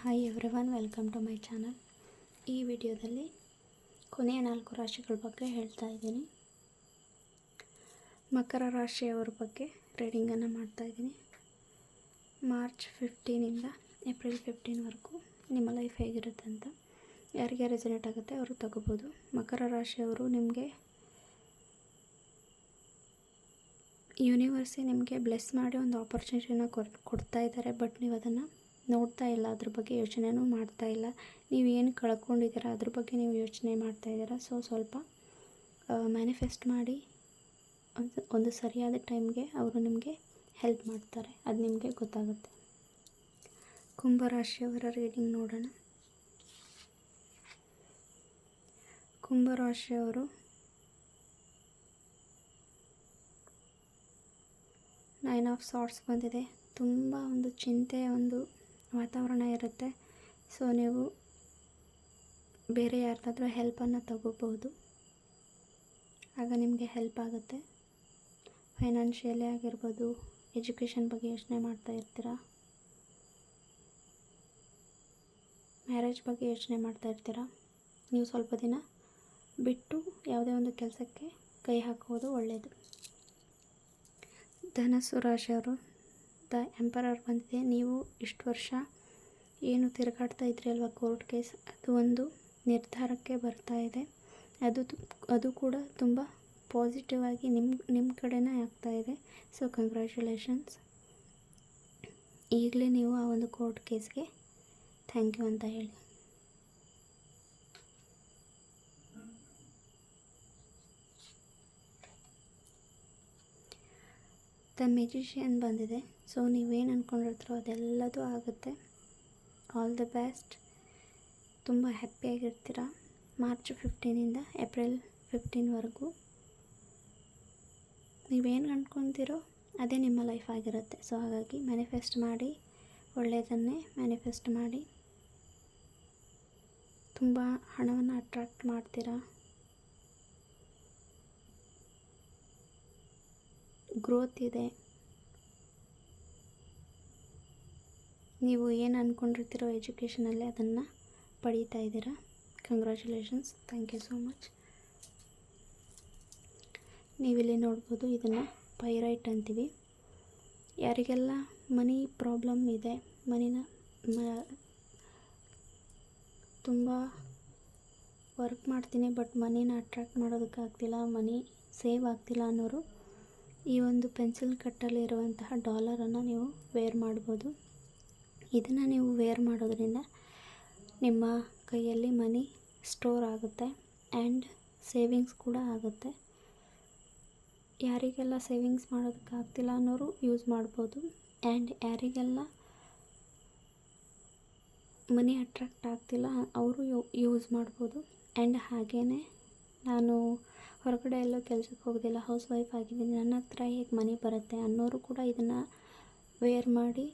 Hi everyone, welcome to my channel. ಈ ವಿಡಿಯೋದಲ್ಲಿ ಕೊನೆಯ 4 ರಾಶಿಗಳ ಬಗ್ಗೆ ಹೇಳ್ತಾ ಇದ್ದೀನಿ. ಮಕರ ರಾಶಿಯವರ ಬಗ್ಗೆ ರೀಡಿಂಗನ್ನು ಮಾಡ್ತಾ ಇದ್ದೀನಿ. ಮಾರ್ಚ್ 15ಇಂದ ಏಪ್ರಿಲ್ 15ವರೆಗೂ ನಿಮ್ಮ ಲೈಫ್ ಹೇಗಿರುತ್ತೆ ಅಂತ ಯಾರಿಗೆ ರೆಸನೇಟ್ ಆಗುತ್ತೆ ಅವರು ತಗೋಬೋದು. ಮಕರ ರಾಶಿಯವರು ನಿಮಗೆ ಯೂನಿವರ್ಸೇ ನಿಮಗೆ ಬ್ಲೆಸ್ ಮಾಡಿ ಒಂದು ಆಪರ್ಚುನಿಟಿನ ಕೊಡ್ತಾ ಇದ್ದಾರೆ. ಬಟ್ ನೀವು ಅದನ್ನು ನೋಡ್ತಾ ಇಲ್ಲ, ಅದ್ರ ಬಗ್ಗೆ ಯೋಚನೆನೂ ಮಾಡ್ತಾ ಇಲ್ಲ. ನೀವು ಏನು ಕಳ್ಕೊಂಡಿದ್ದೀರಾ ಅದ್ರ ಬಗ್ಗೆ ನೀವು ಯೋಚನೆ ಮಾಡ್ತಾ ಇದ್ದೀರಾ. ಸ್ವಲ್ಪ ಮ್ಯಾನಿಫೆಸ್ಟ್ ಮಾಡಿ ಒಂದು ಸರಿಯಾದ ಟೈಮ್ಗೆ ಅವರು ನಿಮಗೆ ಹೆಲ್ಪ್ ಮಾಡ್ತಾರೆ, ಅದು ನಿಮಗೆ ಗೊತ್ತಾಗುತ್ತೆ. ಕುಂಭರಾಶಿಯವರ ರೀಡಿಂಗ್ ನೋಡೋಣ. ಕುಂಭರಾಶಿಯವರು ನೈನ್ ಆಫ್ ಸಾರ್ಟ್ಸ್ ಬಂದಿದೆ. ತುಂಬ ಒಂದು ಚಿಂತೆಯ ಒಂದು ವಾತಾವರಣ ಇರುತ್ತೆ. ಸೊ ನೀವು ಬೇರೆ ಯಾರ್ದಾದ್ರೂ ಹೆಲ್ಪನ್ನು ತಗೋಬೋದು, ಆಗ ನಿಮಗೆ ಹೆಲ್ಪ್ ಆಗುತ್ತೆ. ಫೈನಾನ್ಷಿಯಲಿ ಆಗಿರ್ಬೋದು, ಎಜುಕೇಷನ್ ಬಗ್ಗೆ ಯೋಚನೆ ಮಾಡ್ತಾ ಇರ್ತೀರಾ, ಮ್ಯಾರೇಜ್ ಬಗ್ಗೆ ಯೋಚನೆ ಮಾಡ್ತಾ ಇರ್ತೀರಾ. ನೀವು ಸ್ವಲ್ಪ ದಿನ ಬಿಟ್ಟು ಯಾವುದೇ ಒಂದು ಕೆಲಸಕ್ಕೆ ಕೈ ಹಾಕೋದು ಒಳ್ಳೆಯದು. ಧನಸ್ಸು ರಾಶಿಯವರು ದ ಎಂಪರರ್ ಬಂದಿದೆ. ನೀವು ಇಷ್ಟು ವರ್ಷ ಏನು ತಿರುಗಾಡ್ತಾ ಇದ್ರಿ ಅಲ್ವಾ, ಕೋರ್ಟ್ ಕೇಸ್, ಅದು ಒಂದು ನಿರ್ಧಾರಕ್ಕೆ ಬರ್ತಾ ಇದೆ. ಅದು ಕೂಡ ತುಂಬ ಪಾಸಿಟಿವ್ ಆಗಿ ನಿಮ್ಮ ಕಡೆನೇ ಆಗ್ತಾ ಇದೆ. So congratulations. ಈಗಲೇ ನೀವು ಆ ಒಂದು ಕೋರ್ಟ್ ಕೇಸ್ಗೆ ಥ್ಯಾಂಕ್ ಯು ಅಂತ ಹೇಳಿ. ದ ಮ್ಯಾಜಿಷಿಯನ್ ಬಂದಿದೆ. ಸೊ ನೀವೇನು ಅಂದ್ಕೊಂಡಿರ್ತೀರೋ ಅದೆಲ್ಲದೂ ಆಗುತ್ತೆ. All the best. ತುಂಬ ಹ್ಯಾಪಿಯಾಗಿರ್ತೀರ ಮಾರ್ಚ್ 15ಇಂದ ಏಪ್ರಿಲ್ 15ವರೆಗೂ. ನೀವೇನು ಅಂದ್ಕೊತೀರೋ ಅದೇ ನಿಮ್ಮ ಲೈಫ್ ಆಗಿರುತ್ತೆ. ಸೊ ಹಾಗಾಗಿ ಮ್ಯಾನಿಫೆಸ್ಟ್ ಮಾಡಿ, ಒಳ್ಳೆಯದನ್ನೇ ಮ್ಯಾನಿಫೆಸ್ಟ್ ಮಾಡಿ. ತುಂಬ ಹಣವನ್ನು ಅಟ್ರಾಕ್ಟ್ ಮಾಡ್ತೀರಾ. ಗ್ರೋತ್ ಇದೆ. ನೀವು ಏನು ಅಂದ್ಕೊಂಡಿರ್ತೀರೋ ಎಜುಕೇಷನಲ್ಲಿ ಅದನ್ನು ಪಡೀತಾ ಇದ್ದೀರಾ. Congratulations, thank you so much. ನೀವಿಲ್ಲಿ ನೋಡ್ಬೋದು, ಇದನ್ನು ಪೈರೈಟ್ ಅಂತೀವಿ. ಯಾರಿಗೆಲ್ಲ ಮನಿ ಪ್ರಾಬ್ಲಮ್ ಇದೆ, ತುಂಬ ವರ್ಕ್ ಮಾಡ್ತೀನಿ ಬಟ್ ಮನಿನ ಅಟ್ರಾಕ್ಟ್ ಮಾಡೋದಕ್ಕಾಗ್ತಿಲ್ಲ, ಮನಿ ಸೇವ್ ಆಗ್ತಿಲ್ಲ ಅನ್ನೋರು ಈ ಒಂದು ಪೆನ್ಸಿಲ್ ಕಟ್ಟಲ್ಲಿ ಇರುವಂತಹ ಡಾಲರನ್ನು ನೀವು ವೇರ್ ಮಾಡ್ಬೋದು. ಇದನ್ನು ನೀವು ವೇರ್ ಮಾಡೋದ್ರಿಂದ ನಿಮ್ಮ ಕೈಯಲ್ಲಿ ಮನಿ ಸ್ಟೋರ್ ಆಗುತ್ತೆ ಆ್ಯಂಡ್ ಸೇವಿಂಗ್ಸ್ ಕೂಡ ಆಗುತ್ತೆ. ಯಾರಿಗೆಲ್ಲ ಸೇವಿಂಗ್ಸ್ ಮಾಡೋದಕ್ಕಾಗ್ತಿಲ್ಲ ಅನ್ನೋರು ಯೂಸ್ ಮಾಡ್ಬೋದು. ಆ್ಯಂಡ್ ಯಾರಿಗೆಲ್ಲ ಮನಿ ಅಟ್ರಾಕ್ಟ್ ಆಗ್ತಿಲ್ಲ ಅವರು ಯೂಸ್ ಮಾಡ್ಬೋದು. ಆ್ಯಂಡ್ ಹಾಗೇ ನಾನು ಹೊರಗಡೆ ಎಲ್ಲೋ ಕೆಲಸಕ್ಕೆ ಹೋಗೋದಿಲ್ಲ, ಹೌಸ್ ವೈಫ್ ಆಗಿದ್ದೀನಿ, ನನ್ನ ಹತ್ರ ಹೇಗೆ ಮನಿ ಬರುತ್ತೆ ಅನ್ನೋರು ಕೂಡ ಇದನ್ನು ವೇರ್ ಮಾಡಿ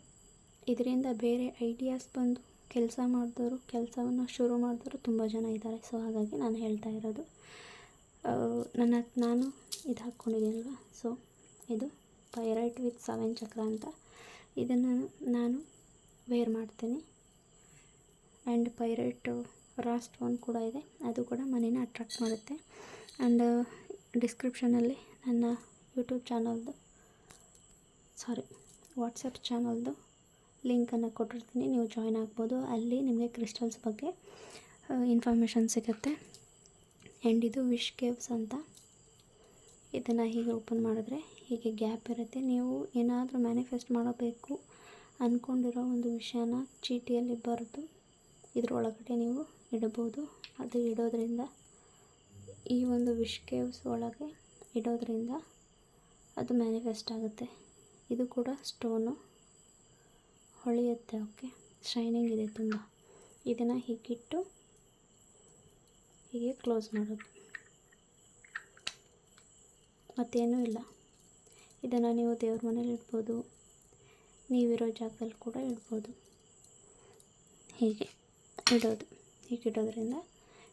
ಇದರಿಂದ ಬೇರೆ ಐಡಿಯಾಸ್ ಬಂದು ಕೆಲಸವನ್ನು ಶುರು ಮಾಡಿದವರು ತುಂಬ ಜನ ಇದ್ದಾರೆ. ಸೊ ಹಾಗಾಗಿ ನಾನು ಹೇಳ್ತಾ ಇರೋದು, ನಾನು ಇದು ಹಾಕ್ಕೊಂಡಿದ್ದೀನಲ್ವ, ಸೊ ಇದು ಪೈರೈಟ್ ವಿತ್ 7 ಚಕ್ರ ಅಂತ. ಇದನ್ನು ನಾನು ವೇರ್ ಮಾಡ್ತೀನಿ. ಆ್ಯಂಡ್ ಪೈರೈಟ್ ರಾ ಸ್ಟೋನ್ ಕೂಡ ಇದೆ, ಅದು ಕೂಡ ಮನಿನ ಅಟ್ರಾಕ್ಟ್ ಮಾಡುತ್ತೆ. ಆ್ಯಂಡ್ ಡಿಸ್ಕ್ರಿಪ್ಷನಲ್ಲಿ ನನ್ನ ವಾಟ್ಸಪ್ ಚಾನಲ್ದು ಲಿಂಕನ್ನು ಕೊಟ್ಟಿರ್ತೀನಿ, ನೀವು ಜಾಯ್ನ್ ಆಗ್ಬೋದು. ಅಲ್ಲಿ ನಿಮಗೆ ಕ್ರಿಸ್ಟಲ್ಸ್ ಬಗ್ಗೆ ಇನ್ಫಾರ್ಮೇಷನ್ ಸಿಗುತ್ತೆ. ಆ್ಯಂಡ್ ಇದು ವಿಶ್ ಕೇವ್ಸ್ ಅಂತ. ಇದನ್ನು ಹೀಗೆ ಓಪನ್ ಮಾಡಿದ್ರೆ ಹೀಗೆ ಗ್ಯಾಪ್ ಇರುತ್ತೆ. ನೀವು ಏನಾದರೂ ಮ್ಯಾನಿಫೆಸ್ಟ್ ಮಾಡಬೇಕು ಅಂದ್ಕೊಂಡಿರೋ ಒಂದು ವಿಷಯನ ಚೀಟಿಯಲ್ಲಿ ಬರೆದು ಇದರೊಳಗಡೆ ನೀವು ಇಡ್ಬೋದು. ಅದು ಇಡೋದ್ರಿಂದ, ಈ ಒಂದು ವಿಶ್ ಕೇವ್ಸ್ ಒಳಗೆ ಇಡೋದ್ರಿಂದ ಅದು ಮ್ಯಾನಿಫೆಸ್ಟ್ ಆಗುತ್ತೆ. ಇದು ಕೂಡ ಸ್ಟೋನು ಹೊಳೆಯುತ್ತೆ. ಓಕೆ, ಶೈನಿಂಗ್ ಇದೆ ತುಂಬ. ಇದನ್ನು ಹೀಗಿಟ್ಟು ಹೀಗೆ ಕ್ಲೋಸ್ ಮಾಡೋದು, ಮತ್ತೇನೂ ಇಲ್ಲ. ಇದನ್ನು ನೀವು ದೇವ್ರ ಮನೇಲಿ ಇಡ್ಬೋದು, ನೀವಿರೋ ಜಾಗದಲ್ಲಿ ಕೂಡ ಇಡ್ಬೋದು. ಹೀಗೆ ಇಡೋದ್ರಿಂದ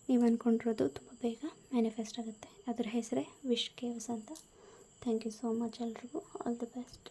ನೀವು ಅಂದ್ಕೊಂಡಿರೋದು ತುಂಬ ಬೇಗ ಮ್ಯಾನಿಫೆಸ್ಟ್ ಆಗುತ್ತೆ. ಅದರ ಹೆಸರೇ ವಿಶ್ ಕೇವ್ಸ್ ಅಂತ. ಥ್ಯಾಂಕ್ ಯು ಸೋ ಮಚ್ ಎಲ್ರಿಗೂ. All the best.